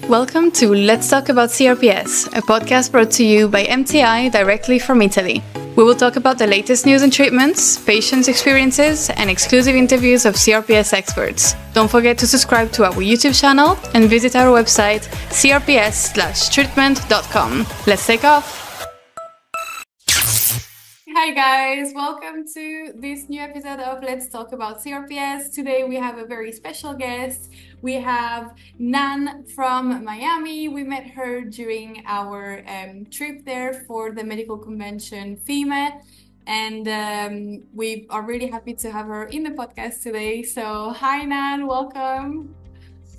Welcome to Let's Talk About CRPS, a podcast brought to you by MTI directly from Italy. We will talk about the latest news and treatments, patients' experiences, and exclusive interviews of CRPS experts. Don't forget to subscribe to our YouTube channel and visit our website, crps-treatment.com. Let's take off! Hi guys, welcome to this new episode of Let's Talk About CRPS. Today we have a very special guest. We have Nan from Miami. We met her during our trip there for the medical convention FEMA, and we are really happy to have her in the podcast today. So hi Nan, welcome.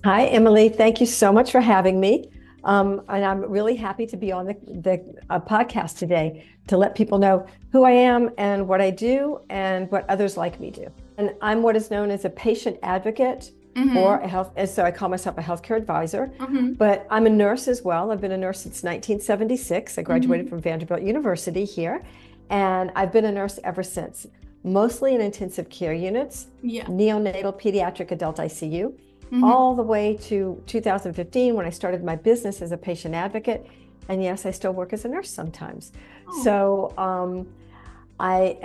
Hi Emily, thank you so much for having me. And I'm really happy to be on the podcast today to let people know who I am and what I do and what others like me do. And I'm what is known as a patient advocate or a health, so I call myself a healthcare advisor, but I'm a nurse as well. I've been a nurse since 1976. I graduated from Vanderbilt University here, and I've been a nurse ever since, mostly in intensive care units, neonatal, pediatric, adult ICU, all the way to 2015 when I started my business as a patient advocate. And yes, I still work as a nurse sometimes. So there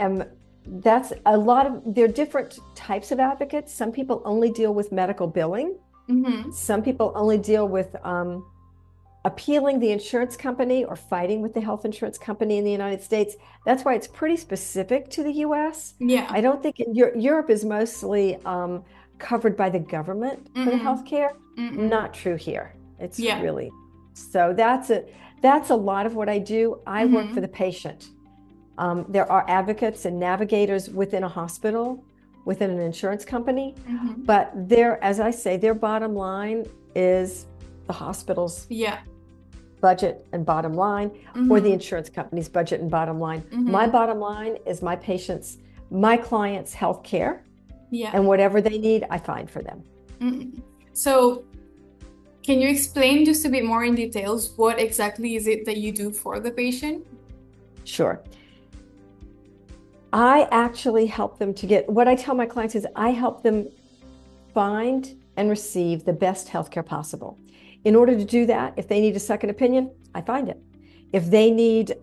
are different types of advocates. Some people only deal with medical billing. Some people only deal with appealing the insurance company or fighting with the health insurance company in the United States. That's why it's pretty specific to the US. I don't think Europe is mostly covered by the government for the healthcare. Not true here. It's really, so that's a lot of what I do. I work for the patient. There are advocates and navigators within a hospital, within an insurance company, but as I say, their bottom line is the hospital's budget and bottom line, or the insurance company's budget and bottom line. My bottom line is my patients, my clients' health care. And whatever they need, I find for them. So can you explain just a bit more in details what exactly is it that you do for the patient? Sure. I actually help them to get, what I tell my clients is I help them find and receive the best healthcare possible. In order to do that, if they need a second opinion, I find it. If they need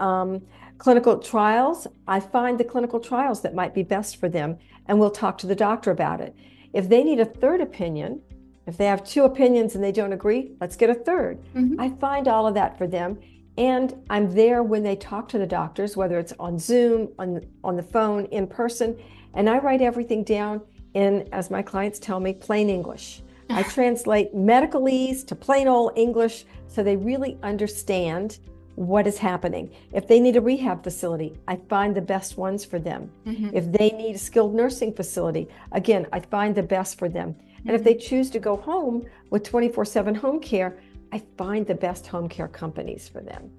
clinical trials, I find the clinical trials that might be best for them, and we'll talk to the doctor about it. If they need a third opinion, if they have two opinions and they don't agree, let's get a third. I find all of that for them, and I'm there when they talk to the doctors, whether it's on Zoom, on the phone, in person, and I write everything down in, as my clients tell me, plain English. I translate medicalese to plain old English so they really understand what is happening. If they need a rehab facility, I find the best ones for them. If they need a skilled nursing facility, again, I find the best for them. And if they choose to go home with 24/7 home care, I find the best home care companies for them.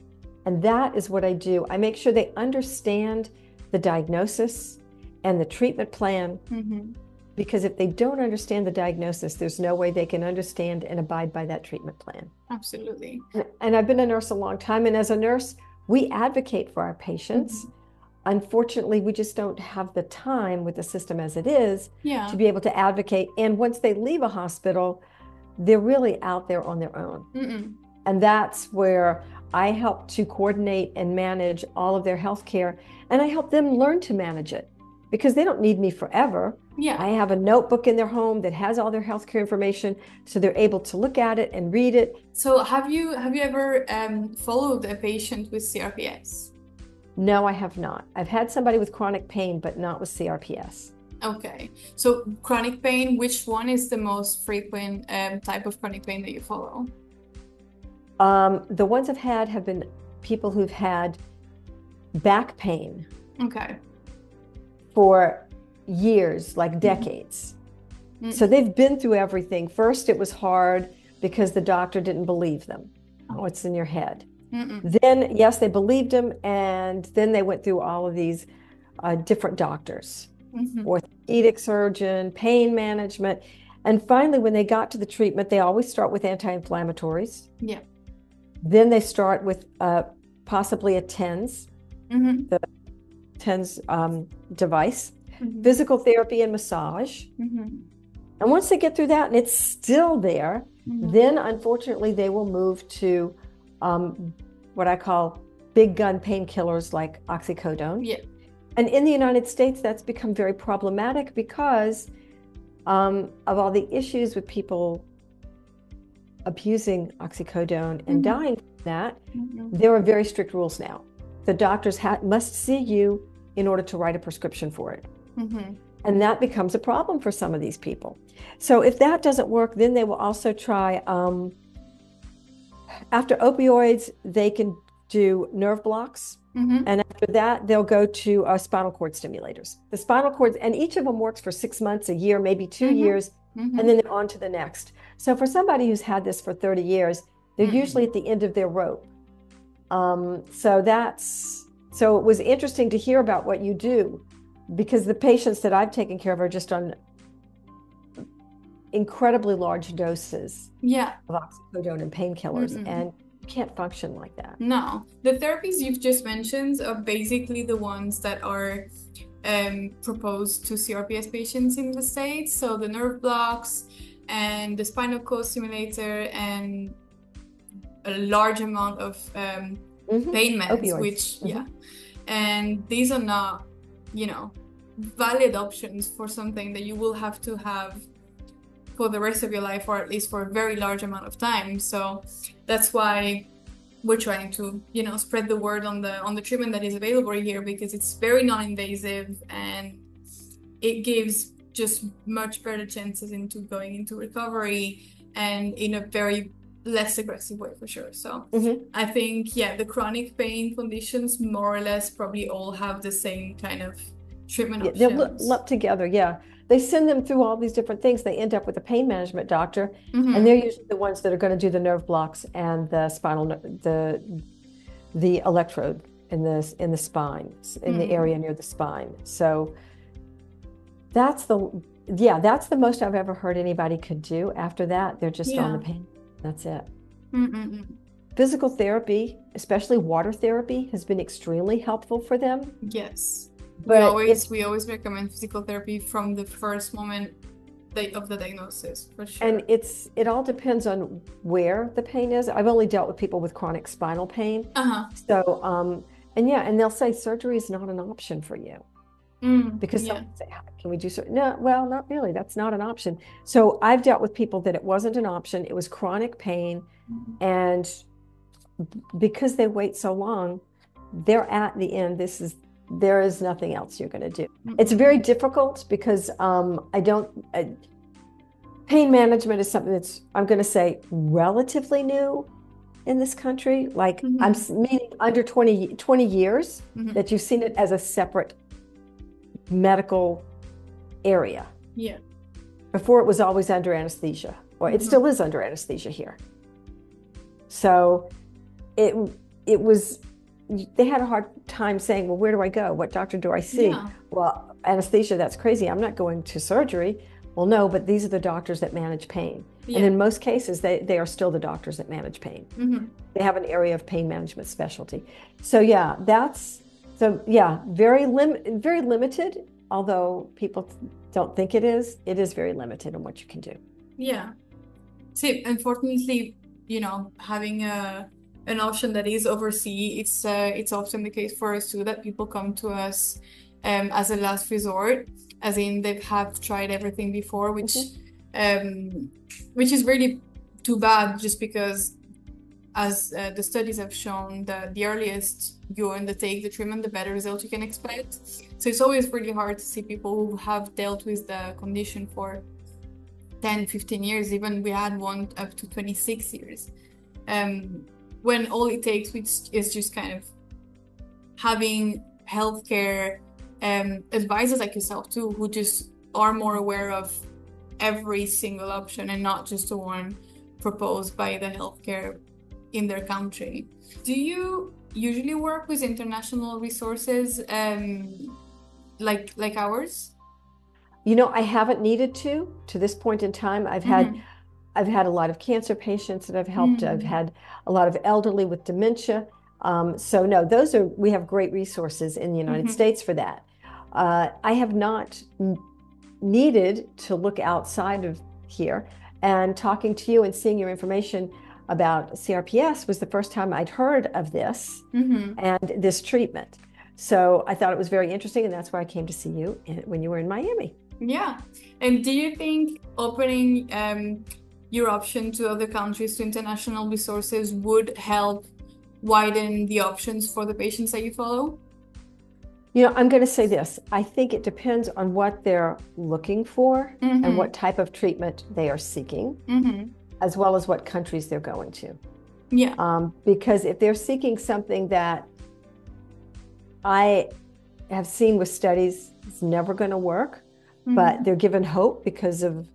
And that is what I do. I make sure they understand the diagnosis and the treatment plan, because if they don't understand the diagnosis, there's no way they can understand and abide by that treatment plan. Absolutely. And I've been a nurse a long time, and as a nurse, we advocate for our patients. Unfortunately, we just don't have the time with the system as it is to be able to advocate. And once they leave a hospital, they're really out there on their own. And that's where I help to coordinate and manage all of their health care, and I help them learn to manage it, because they don't need me forever. I have a notebook in their home that has all their healthcare information, so they're able to look at it and read it. So have you ever followed a patient with CRPS? No, I have not. I've had somebody with chronic pain, but not with CRPS. Okay. So chronic pain, which one is the most frequent type of chronic pain that you follow? The ones I've had have been people who've had back pain. For years, like decades. So they've been through everything. First, it was hard because the doctor didn't believe them. Oh, it's in your head. Then, yes, they believed him, and then they went through all of these different doctors, orthopedic surgeon, pain management. And finally, when they got to the treatment, they always start with anti-inflammatories. Then they start with possibly a TENS, the TENS device, physical therapy and massage. And once they get through that and it's still there, Then, unfortunately, they will move to what I call big gun painkillers like oxycodone. Yeah. And in the United States, that's become very problematic because of all the issues with people abusing oxycodone and dying from that. There are very strict rules now. The doctors must see you in order to write a prescription for it. And that becomes a problem for some of these people. So if that doesn't work, then they will also try, after opioids, they can do nerve blocks. And after that, they'll go to spinal cord stimulators. The spinal cords, and each of them works for 6 months, a year, maybe 2 years, and then they're on to the next. So for somebody who's had this for 30 years, they're usually at the end of their rope. So it was interesting to hear about what you do, because the patients that I've taken care of are just on incredibly large doses of oxycodone and painkillers, and you can't function like that. No, the therapies you've just mentioned are basically the ones that are proposed to CRPS patients in the States. So the nerve blocks and the spinal cord stimulator and a large amount of pain meds, Opioids. which and these are not, valid options for something that you will have to have for the rest of your life, or at least for a very large amount of time. So that's why we're trying to, spread the word on the treatment that is available here, because it's very non-invasive and it gives just much better chances into going into recovery, and in a very less aggressive way, for sure. So I think, the chronic pain conditions more or less probably all have the same kind of treatment options. They're lumped together, They send them through all these different things. They end up with a pain management doctor, and they're usually the ones that are going to do the nerve blocks and the the electrode in the spine, in the area near the spine. So that's the most I've ever heard anybody could do. After that, they're just on the pain. That's it. Physical therapy, especially water therapy, has been extremely helpful for them. Yes. But we always recommend physical therapy from the first moment of the diagnosis, for sure. And it all depends on where the pain is. I've only dealt with people with chronic spinal pain. So and they'll say surgery is not an option for you. Because someone say, can we do surgery? No, well, not really. That's not an option. So I've dealt with people that it wasn't an option. It was chronic pain, and because they wait so long, they're at the end. There is nothing else you're going to do. It's very difficult because pain management is something that's, I'm going to say, relatively new in this country. Like I'm meaning under 20 years that you've seen it as a separate medical area. Before it was always under anesthesia, or it still is under anesthesia here. So it was, they had a hard time saying, well, where do I go? What doctor do I see? Well, anesthesia, that's crazy. I'm not going to surgery. Well, no, but these are the doctors that manage pain. And in most cases, they are still the doctors that manage pain. They have an area of pain management specialty. So very limited, although people don't think it is very limited in what you can do. See, unfortunately, having an option that is overseas, it's often the case for us too, that people come to us as a last resort, as in they have tried everything before, which is really too bad, just because as the studies have shown, that the earliest you undertake the treatment, the better results you can expect. So it's always really hard to see people who have dealt with the condition for 10, 15 years, even we had one up to 26 years. When all it takes is just kind of having healthcare advisors like yourself too, who just are more aware of every single option and not just the one proposed by the healthcare in their country. Do you usually work with international resources like ours? I haven't needed to this point in time. I've had a lot of cancer patients that I've helped. I've had a lot of elderly with dementia. So no, we have great resources in the United States for that. I have not needed to look outside of here. And talking to you and seeing your information about CRPS was the first time I'd heard of this and this treatment. So I thought it was very interesting, and that's why I came to see you when you were in Miami. Yeah. And do you think opening your option to other countries, to international resources, would help widen the options for the patients that you follow? You know, I'm going to say this. I think it depends on what they're looking for and what type of treatment they are seeking, as well as what countries they're going to. Yeah. Because if they're seeking something that I have seen with studies, it's never going to work, but they're given hope because of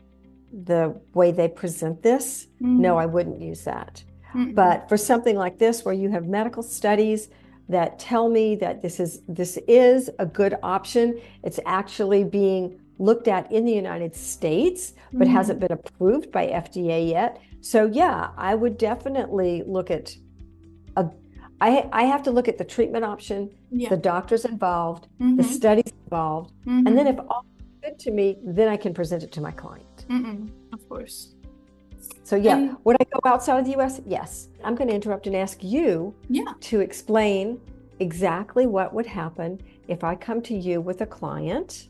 the way they present this, no, I wouldn't use that. But for something like this, where you have medical studies that tell me that this is a good option, it's actually being looked at in the United States, but hasn't been approved by FDA yet. So yeah, I would definitely look at I have to look at the treatment option, the doctors involved, the studies involved, and then if all is good to me, then I can present it to my client. Of course. So yeah, would I go outside of the US? Yes. I'm going to interrupt and ask you to explain exactly what would happen if I come to you with a client,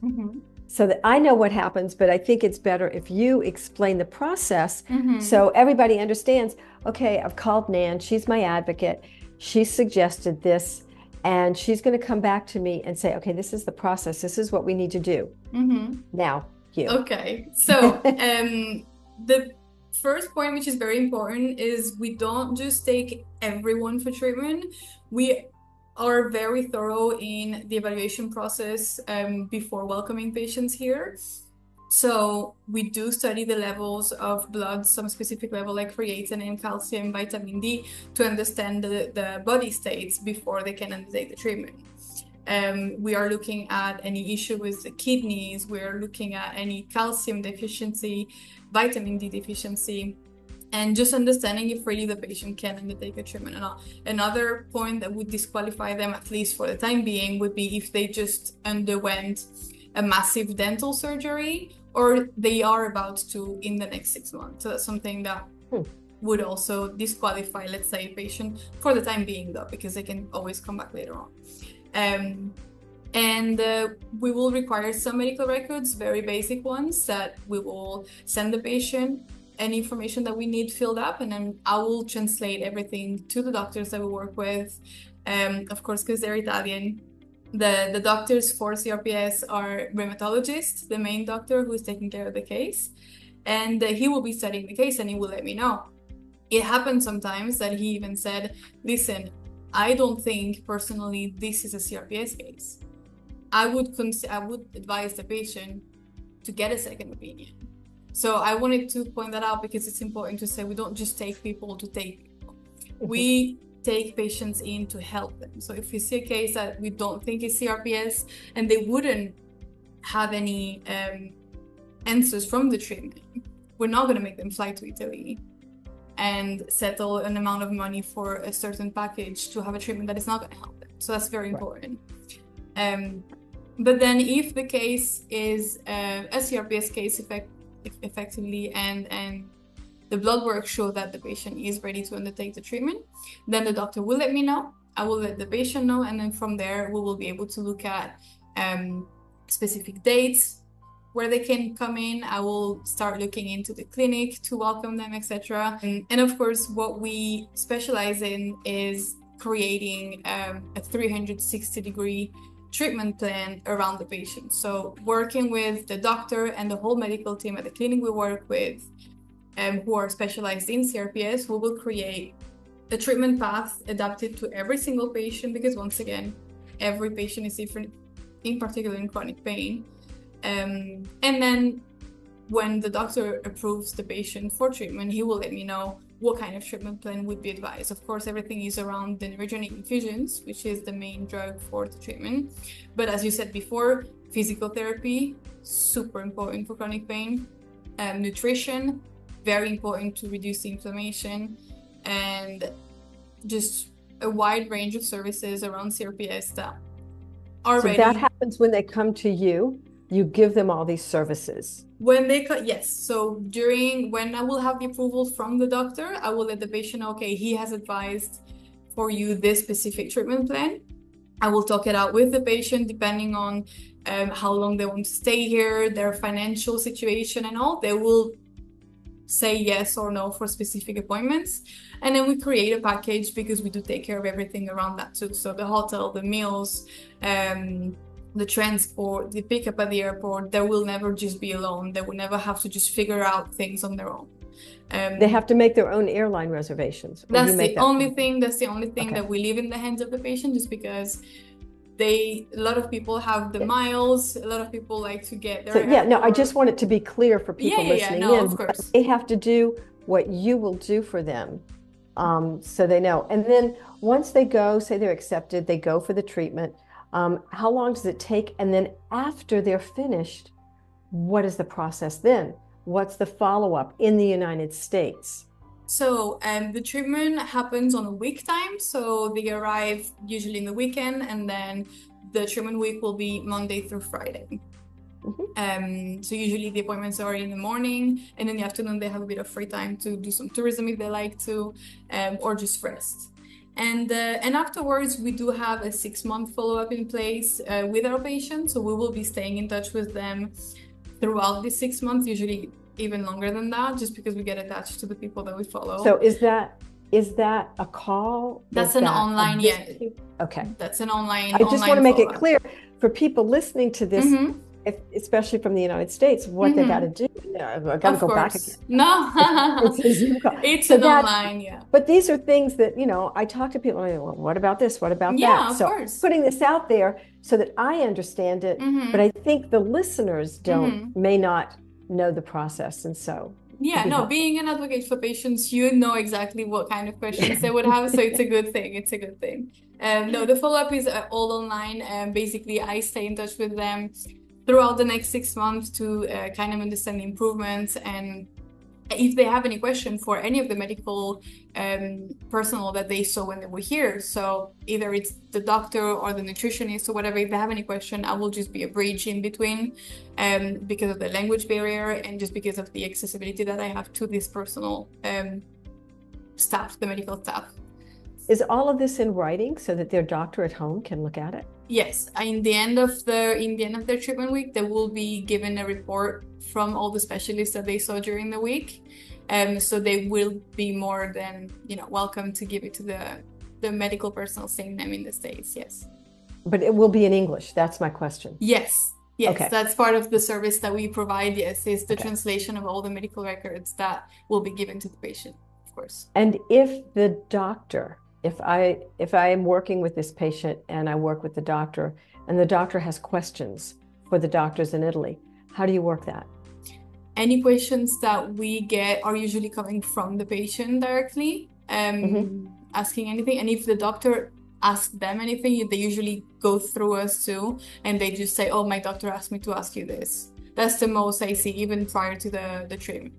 so that I know what happens, but I think it's better if you explain the process so everybody understands, okay, I've called Nan, she's my advocate, she suggested this, and she's going to come back to me and say, okay, this is the process, this is what we need to do. Now, you. Okay, so the first point, which is very important, is we don't just take everyone for treatment. We are very thorough in the evaluation process before welcoming patients here. So we do study the levels of blood, some specific level like creatine and calcium, vitamin D, to understand the body states before they can undertake the treatment. We are looking at any issue with the kidneys, we're looking at any calcium deficiency, vitamin D deficiency, and just understanding if really the patient can undertake a treatment or not. Another point that would disqualify them, at least for the time being, would be if they just underwent a massive dental surgery or they are about to in the next 6 months. So that's something that would also disqualify, let's say, a patient for the time being, though, because they can always come back later on. We will require some medical records, very basic ones, that we will send the patient any information that we need filled up, and then I will translate everything to the doctors that we work with. Of course, because they're Italian, the doctors for CRPS are rheumatologists, the main doctor who is taking care of the case, and he will be studying the case and he will let me know. It happens sometimes that he even said, listen, I don't think personally this is a CRPS case. I would advise the patient to get a second opinion. So I wanted to point that out because it's important to say we don't just take people to take people. We take patients in to help them. So if we see a case that we don't think is CRPS and they wouldn't have any answers from the treatment, we're not going to make them fly to Italy and settle an amount of money for a certain package to have a treatment that is not going to help them. So that's very important. But then if the case is a CRPS case effectively and the blood work show that the patient is ready to undertake the treatment, then the doctor will let me know. I will let the patient know, and then from there we will be able to look at specific dates where they can come in. I will start looking into the clinic to welcome them, etc. And of course, what we specialize in is creating a 360-degree treatment plan around the patient. So working with the doctor and the whole medical team at the clinic we work with, who are specialized in CRPS, we will create a treatment path adapted to every single patient, because once again, every patient is different, in particular in chronic pain. And then when the doctor approves the patient for treatment, he will let me know what kind of treatment plan would be advised. Of course, everything is around the Neridronate infusions, which is the main drug for the treatment. But as you said before, physical therapy, super important for chronic pain. Nutrition, very important to reduce the inflammation. And just a wide range of services around CRPS that are ready. So that happens when they come to you. you give them all these services. When they yes. So when I will have the approval from the doctor, I will let the patient know, okay, he has advised for you this specific treatment plan. I will talk it out with the patient depending on how long they want to stay here, their financial situation and all. They will say yes or no for specific appointments. And then we create a package because we do take care of everything around that too. So the hotel, the meals, the transport, the pickup at the airport, they will never just be alone. They will never have to just figure out things on their own. They have to make their own airline reservations. That's the only thing Okay. that we leave in the hands of the patient, just because a lot of people have the miles, a lot of people like to get there. So, yeah, no, I just want it to be clear for people listening no, in. of course. They have to do what you will do for them, so they know. And then once they go, say they're accepted, they go for the treatment. How long does it take? And then after they're finished, what is the process then? What's the follow-up in the United States? So the treatment happens on a week time. So they arrive usually in the weekend, and then the treatment week will be Monday through Friday. So usually the appointments are in the morning, and in the afternoon they have a bit of free time to do some tourism if they like to, or just rest. And afterwards we do have a 6-month follow-up in place with our patients. So we will be staying in touch with them throughout the 6 months, usually even longer than that, just because we get attached to the people that we follow. So is that a call? That's an online, yeah. Okay. That's an online. I just want to make it clear for people listening to this, especially from the United States, what they got to do. I got to go back again. No, it's a Zoom call. It's an online, yeah. But these are things that, I talk to people, and I go, well, what about this? What about that? Yeah, of course. Putting this out there so that I understand it, but I think the listeners may not know the process, and so being an advocate for patients, you know exactly what kind of questions they would have, so it's a good thing. It's a good thing. No, the follow-up is all online. Basically, I stay in touch with them throughout the next 6 months to kind of understand the improvements, and if they have any question for any of the medical personnel that they saw when they were here. So either it's the doctor or the nutritionist or whatever, if they have any question, I will just be a bridge in between because of the language barrier and just because of the accessibility that I have to this personal staff, the medical staff. Is all of this in writing so that their doctor at home can look at it? Yes, in the end of their treatment week, they will be given a report from all the specialists that they saw during the week. So they will be more than welcome to give it to the medical personnel seeing them in the States. Yes. But it will be in English. That's my question. Yes. Okay. That's part of the service that we provide. Yes, is the translation of all the medical records that will be given to the patient, of course. And if the doctor, if I am working with this patient and I work with the doctor, and the doctor has questions for the doctors in Italy, how do you work that? Any questions that we get are usually coming from the patient directly, asking anything. And if the doctor asks them anything, they usually go through us too, and they just say, oh, my doctor asked me to ask you this. That's the most I see, even prior to the treatment.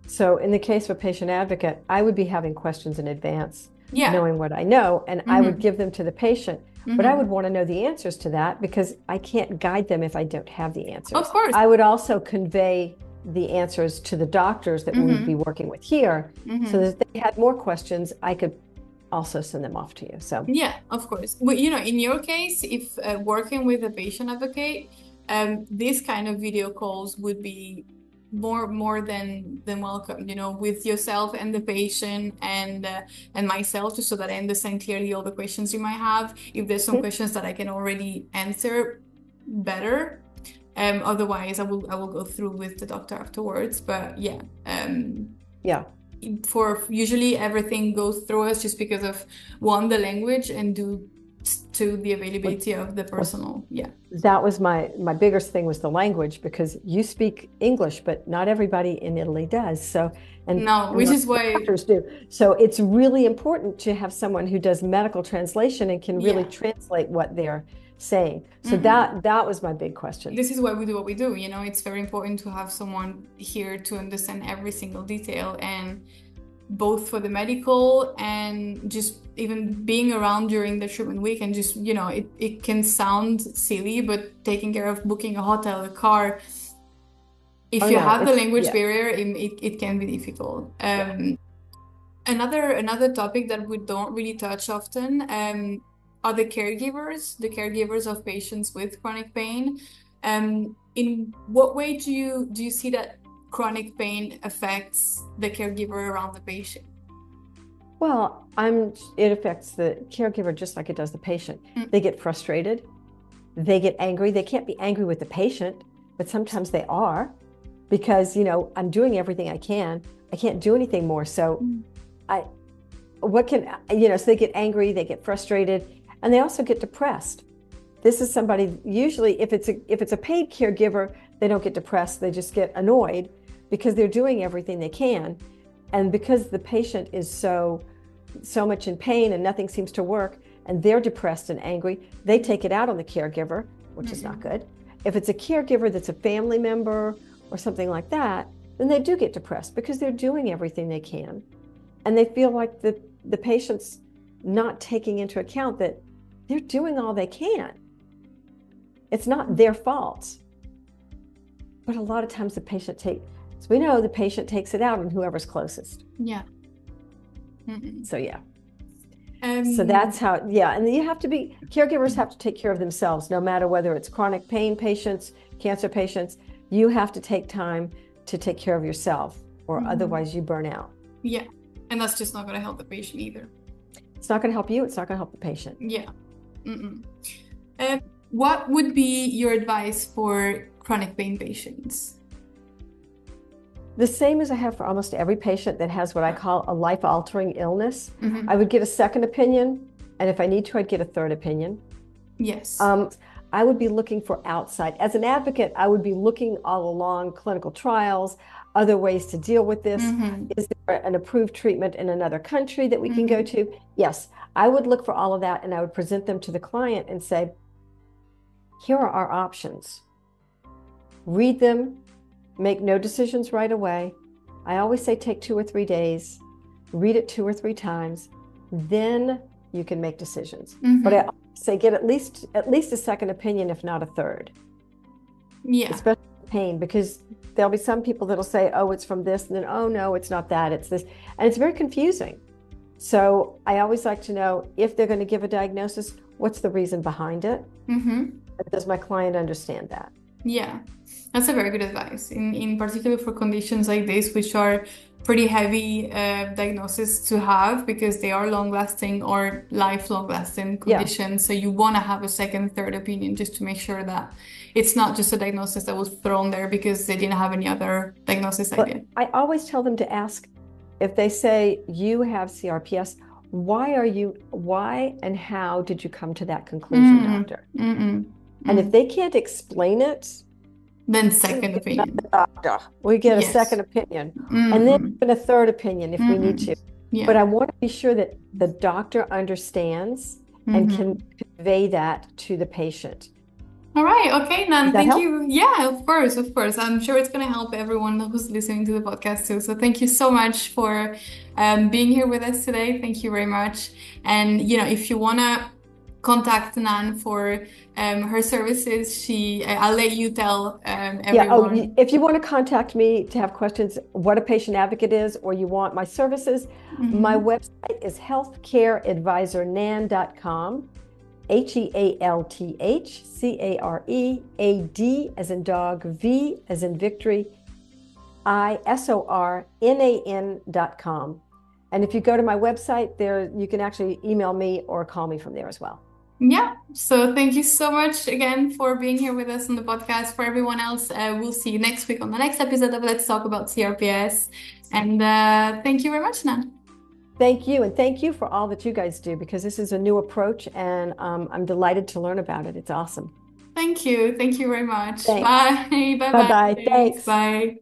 So in the case of a patient advocate, I would be having questions in advance, knowing what I know, and I would give them to the patient. But I would want to know the answers to that, because I can't guide them if I don't have the answers. Of course. I would also convey the answers to the doctors that we would be working with here, so that if they had more questions, I could also send them off to you. So yeah, of course. Well, in your case, if working with a patient advocate, this kind of video calls would be more than welcome, with yourself and the patient and myself, just so that I understand clearly all the questions you might have. If there's some questions that I can already answer better, otherwise I will go through with the doctor afterwards. But for usually everything goes through us, just because of the language, and to the availability of the personal. That was my biggest thing, was the language, because you speak English, but not everybody in Italy does. So which is why doctors do. So it's really important to have someone who does medical translation and can really translate what they're saying. So that was my big question. This is why we do what we do. It's very important to have someone here to understand every single detail, and both for the medical and just even being around during the treatment week. And just, it can sound silly, but taking care of booking a hotel, a car, if you have the language barrier, it can be difficult. Another topic that we don't really touch often are the caregivers of patients with chronic pain. In what way do you see that chronic pain affects the caregiver around the patient? Well, it affects the caregiver just like it does the patient. They get frustrated, they get angry. They can't be angry with the patient, but sometimes they are, because I'm doing everything I can. I can't do anything more. So so they get angry, they get frustrated, and they also get depressed. This is somebody, usually if it's a paid caregiver, they don't get depressed, they just get annoyed because they're doing everything they can. And because the patient is so much in pain and nothing seems to work, and they're depressed and angry, they take it out on the caregiver, which is not good. If it's a caregiver that's a family member or something like that, then they do get depressed because they're doing everything they can. And they feel like the patient's not taking into account that they're doing all they can. It's not their fault. But a lot of times the patient takes it out on whoever's closest. Yeah. So yeah. So that's how, and caregivers have to take care of themselves, no matter whether it's chronic pain patients, cancer patients. You have to take time to take care of yourself, or otherwise you burn out. Yeah. And that's just not going to help the patient either. It's not going to help you. It's not going to help the patient. Yeah. What would be your advice for chronic pain patients? The same as I have for almost every patient that has what I call a life-altering illness. I would get a second opinion, and if I need to, I'd get a third opinion. Yes. I would be looking for outside. As an advocate, I would be looking all along clinical trials, other ways to deal with this. Is there an approved treatment in another country that we can go to? Yes, I would look for all of that, and I would present them to the client and say, here are our options. Read them, make no decisions right away. I always say take 2 or 3 days, read it 2 or 3 times, then you can make decisions. But I say get at least a second opinion, if not a third. Yeah. Especially pain, because there'll be some people that'll say, oh, it's from this, and then, oh no, it's not that, it's this. And it's very confusing. So I always like to know, if they're going to give a diagnosis, what's the reason behind it? Does my client understand that? Yeah, that's a very good advice, in particular for conditions like this, which are pretty heavy diagnosis to have, because they are long-lasting or lifelong-lasting conditions. So you want to have a second, third opinion, just to make sure that it's not just a diagnosis that was thrown there because they didn't have any other diagnosis idea. I always tell them to ask, if they say you have CRPS, why and how did you come to that conclusion, doctor? And if they can't explain it, then second opinion. We get a second opinion, and then a third opinion if we need to. Yeah. But I want to be sure that the doctor understands and can convey that to the patient. All right. Okay, Nan, thank you. Yeah, of course. I'm sure it's going to help everyone who's listening to the podcast too. So thank you so much for being here with us today. Thank you very much. And, if you want to contact Nan for her services, I'll let you tell everyone. If you want to contact me to have questions, what a patient advocate is, or you want my services, my website is healthcareadvisornan.com. HEALTHCAREAD as in dog, V as in victory, ISORNAN.com. And if you go to my website there, you can actually email me or call me from there as well. Yeah. So thank you so much again for being here with us on the podcast. For everyone else, we'll see you next week on the next episode of Let's Talk About CRPS. And thank you very much, Nan. Thank you. And thank you for all that you guys do, because this is a new approach, and I'm delighted to learn about it. It's awesome. Thank you. Thank you very much. Thanks. Bye. Bye-bye. Bye-bye. Thanks. Bye.